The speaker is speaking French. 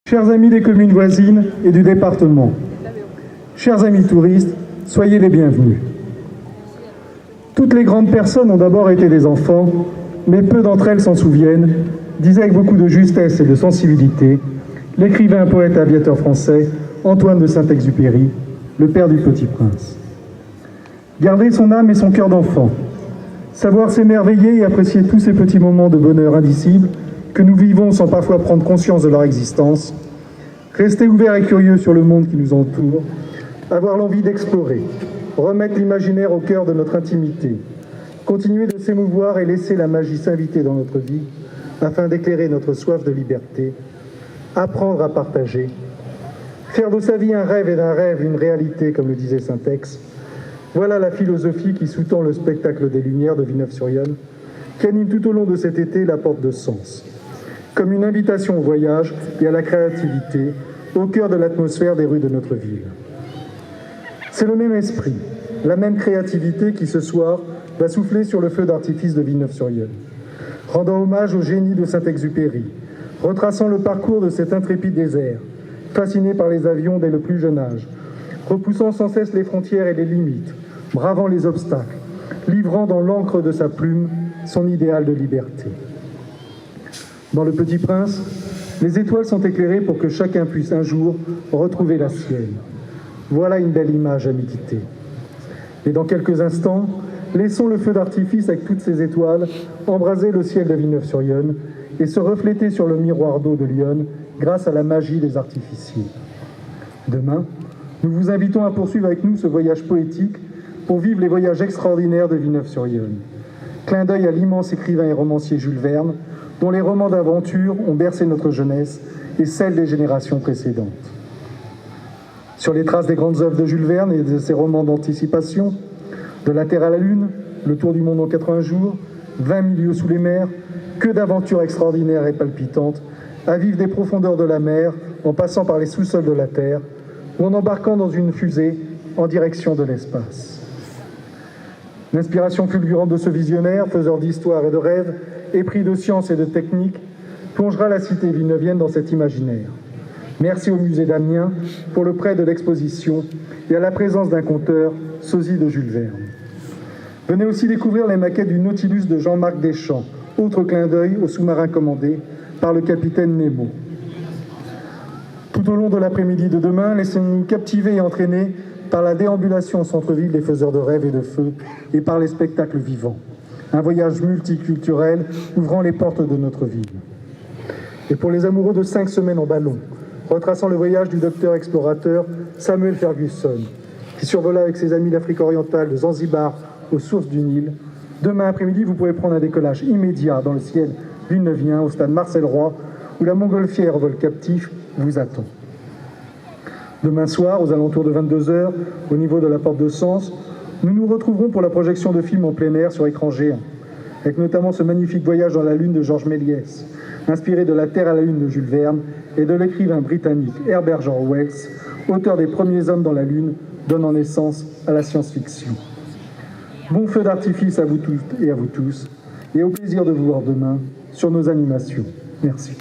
Chers amis des communes voisines et du département, chers amis touristes, soyez les bienvenus. Toutes les grandes personnes ont d'abord été des enfants, mais peu d'entre elles s'en souviennent, disait avec beaucoup de justesse et de sensibilité l'écrivain, poète et aviateur français Antoine de Saint-Exupéry, le père du Petit Prince. Garder son âme et son cœur d'enfant, savoir s'émerveiller et apprécier tous ces petits moments de bonheur indicibles que nous vivons sans parfois prendre conscience de leur existence, rester ouvert et curieux sur le monde qui nous entoure, avoir l'envie d'explorer, remettre l'imaginaire au cœur de notre intimité, continuer de s'émouvoir et laisser la magie s'inviter dans notre vie afin d'éclairer notre soif de liberté, apprendre à partager, faire de sa vie un rêve et d'un rêve une réalité, comme le disait Saint-Ex. Voilà la philosophie qui sous-tend le spectacle des Lumières de Villeneuve-sur-Yonne, qui anime tout au long de cet été la porte de Sens, comme une invitation au voyage et à la créativité au cœur de l'atmosphère des rues de notre ville. C'est le même esprit, la même créativité qui ce soir va souffler sur le feu d'artifice de Villeneuve-sur-Yonne, rendant hommage au génie de Saint-Exupéry, retraçant le parcours de cet intrépide désert, fasciné par les avions dès le plus jeune âge, repoussant sans cesse les frontières et les limites, bravant les obstacles, livrant dans l'encre de sa plume son idéal de liberté. Dans Le Petit Prince, les étoiles sont éclairées pour que chacun puisse un jour retrouver la sienne. Voilà une belle image à méditer. Et dans quelques instants, laissons le feu d'artifice avec toutes ces étoiles embraser le ciel de Villeneuve-sur-Yonne et se refléter sur le miroir d'eau de Lyon grâce à la magie des artificiers. Demain, nous vous invitons à poursuivre avec nous ce voyage poétique pour vivre les voyages extraordinaires de Villeneuve-sur-Yonne. Clin d'œil à l'immense écrivain et romancier Jules Verne, dont les romans d'aventure ont bercé notre jeunesse et celle des générations précédentes. Sur les traces des grandes œuvres de Jules Verne et de ses romans d'anticipation, de la Terre à la Lune, le Tour du monde en 80 jours, 20 milieux sous les mers, que d'aventures extraordinaires et palpitantes, à vivre des profondeurs de la mer, en passant par les sous-sols de la Terre, ou en embarquant dans une fusée en direction de l'espace. L'inspiration fulgurante de ce visionnaire, faiseur d'histoire et de rêves, épris de science et de technique, plongera la cité villeneuvienne dans cet imaginaire. Merci au musée d'Amiens pour le prêt de l'exposition et à la présence d'un conteur, sosie de Jules Verne. Venez aussi découvrir les maquettes du Nautilus de Jean-Marc Deschamps, autre clin d'œil au sous-marin commandé par le capitaine Nemo. Tout au long de l'après-midi de demain, laissez-nous captiver et entraîner par la déambulation au centre-ville des faiseurs de rêves et de feu et par les spectacles vivants. Un voyage multiculturel ouvrant les portes de notre ville. Et pour les amoureux de 5 semaines en ballon, retraçant le voyage du docteur explorateur Samuel Ferguson, qui survola avec ses amis l'Afrique orientale de Zanzibar aux sources du Nil, demain après-midi, vous pouvez prendre un décollage immédiat dans le ciel villeneuvien au stade Marcel Roy, où la montgolfière vol captif vous attend. Demain soir, aux alentours de 22h, au niveau de la porte de Sens, nous nous retrouverons pour la projection de films en plein air sur écran géant, avec notamment ce magnifique voyage dans la Lune de Georges Méliès, inspiré de La Terre à la Lune de Jules Verne et de l'écrivain britannique Herbert George Wells, auteur des premiers hommes dans la Lune, donnant naissance à la science-fiction. Bon feu d'artifice à vous toutes et à vous tous, et au plaisir de vous voir demain sur nos animations. Merci.